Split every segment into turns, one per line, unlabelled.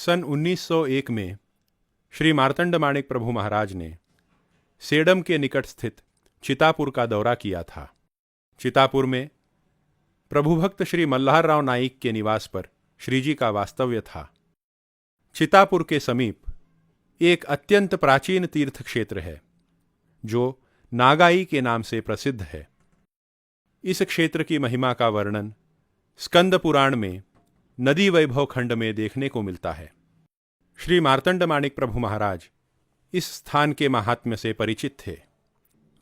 सन 1901 में श्री मार्तंड माणिक प्रभु महाराज ने सेडम के निकट स्थित चितापुर का दौरा किया था। चितापुर में प्रभु भक्त श्री मल्हार राव नाईक के निवास पर श्रीजी का वास्तव्य था। चितापुर के समीप एक अत्यंत प्राचीन तीर्थ क्षेत्र है जो नागाई के नाम से प्रसिद्ध है। इस क्षेत्र की महिमा का वर्णन स्कंद पुराण में नदी वैभव खंड में देखने को मिलता है। श्री मार्तंड माणिक प्रभु महाराज इस स्थान के महात्म्य से परिचित थे।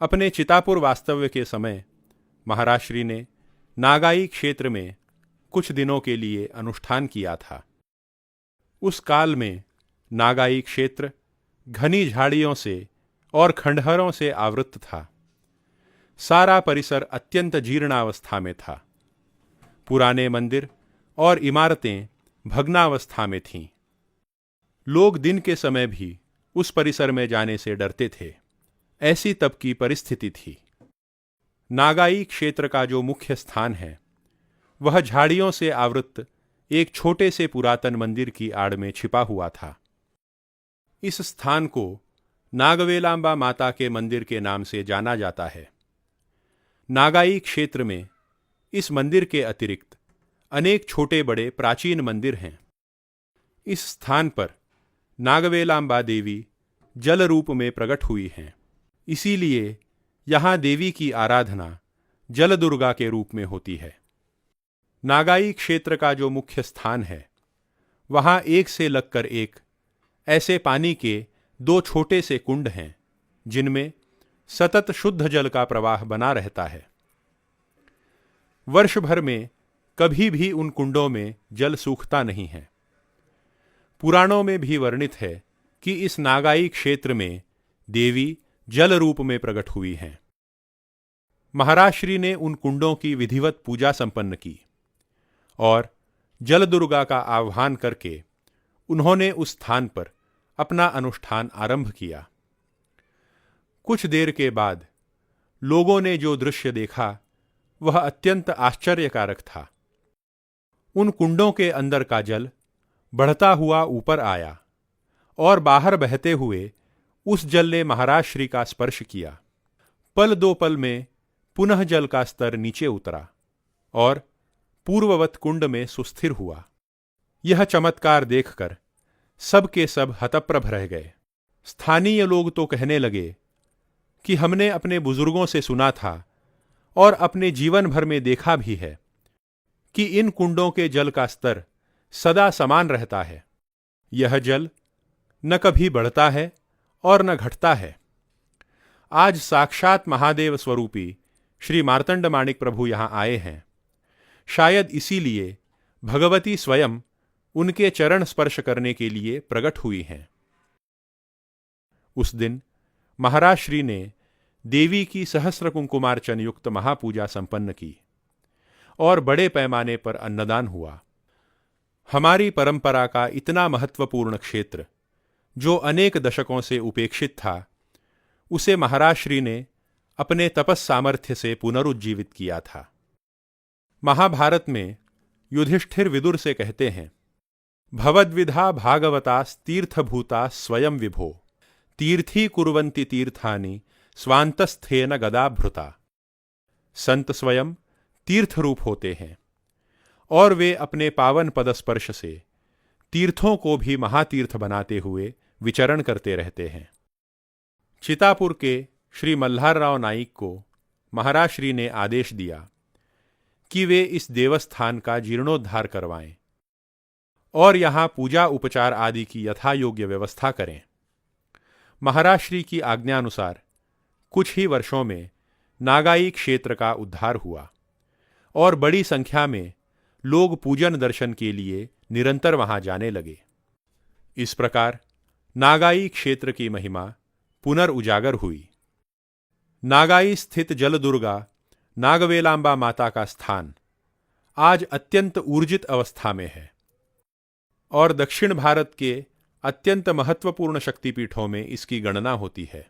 अपने चितापुर वास्तव्य के समय महाराज श्री ने नागाई क्षेत्र में कुछ दिनों के लिए अनुष्ठान किया था। उस काल में नागाई क्षेत्र घनी झाड़ियों से और खंडहरों से आवृत था। सारा परिसर अत्यंत जीर्णावस्था में था। पुराने मंदिर और इमारतें भग्नावस्था में थीं। लोग दिन के समय भी उस परिसर में जाने से डरते थे। ऐसी तब की परिस्थिति थी। नागाई क्षेत्र का जो मुख्य स्थान है वह झाड़ियों से आवृत एक छोटे से पुरातन मंदिर की आड़ में छिपा हुआ था। इस स्थान को नागवेलांबा माता के मंदिर के नाम से जाना जाता है। नागाई क्षेत्र में इस मंदिर के अतिरिक्त अनेक छोटे बड़े प्राचीन मंदिर हैं। इस स्थान पर नागवेलांबा देवी जल रूप में प्रकट हुई हैं। इसीलिए यहाँ देवी की आराधना जल दुर्गा के रूप में होती है। नागाई क्षेत्र का जो मुख्य स्थान है वहाँ एक से लगकर एक ऐसे पानी के दो छोटे से कुंड हैं जिनमें सतत शुद्ध जल का प्रवाह बना रहता है। वर्ष भर में कभी भी उन कुंडों में जल सूखता नहीं है। पुराणों में भी वर्णित है कि इस नागाई क्षेत्र में देवी जल रूप में प्रकट हुई हैं। महाराज श्री ने उन कुंडों की विधिवत पूजा संपन्न की और जल दुर्गा का आह्वान करके उन्होंने उस स्थान पर अपना अनुष्ठान आरंभ किया। कुछ देर के बाद लोगों ने जो दृश्य देखा वह अत्यंत आश्चर्यकारक था। उन कुंडों के अंदर का जल बढ़ता हुआ ऊपर आया और बाहर बहते हुए उस जल ने महाराज श्री का स्पर्श किया। पल दो पल में पुनः जल का स्तर नीचे उतरा और पूर्ववत कुंड में सुस्थिर हुआ। यह चमत्कार देखकर सब के सब हतप्रभ रह गए। स्थानीय लोग तो कहने लगे कि हमने अपने बुजुर्गों से सुना था और अपने जीवन भर में देखा भी है कि इन कुंडों के जल का स्तर सदा समान रहता है। यह जल न कभी बढ़ता है और न घटता है। आज साक्षात महादेव स्वरूपी श्री मार्तंड माणिक प्रभु यहाँ आए हैं। शायद इसीलिए भगवती स्वयं उनके चरण स्पर्श करने के लिए प्रकट हुई हैं। उस दिन महाराज श्री ने देवी की सहस्र कुंकुमार्चन युक्त महापूजा संपन्न की और बड़े पैमाने पर अन्नदान हुआ। हमारी परंपरा का इतना महत्वपूर्ण क्षेत्र जो अनेक दशकों से उपेक्षित था, उसे महाराज श्री ने अपने तपस सामर्थ्य से पुनरुज्जीवित किया था। महाभारत में युधिष्ठिर विदुर से कहते हैं, भवद्विधा भागवतास्तीर्थभूता स्वयं विभो तीर्थी कुर्वन्ति तीर्थानि स्वांतस्थेन गदाभृता। संत स्वयं तीर्थ रूप होते हैं और वे अपने पावन पदस्पर्श से तीर्थों को भी महातीर्थ बनाते हुए विचरण करते रहते हैं। चितापुर के श्री मल्हार राव नाईक को महाराज श्री ने आदेश दिया कि वे इस देवस्थान का जीर्णोद्धार करवाएं और यहाँ पूजा उपचार आदि की यथायोग्य व्यवस्था करें। महाराज श्री की आज्ञानुसार कुछ ही वर्षों में नागाई क्षेत्र का उद्धार हुआ और बड़ी संख्या में लोग पूजन दर्शन के लिए निरंतर वहां जाने लगे। इस प्रकार नागाई क्षेत्र की महिमा पुनर्उजागर हुई। नागाई स्थित जल दुर्गा नागवेलांबा माता का स्थान आज अत्यंत ऊर्जित अवस्था में है और दक्षिण भारत के अत्यंत महत्वपूर्ण शक्तिपीठों में इसकी गणना होती है।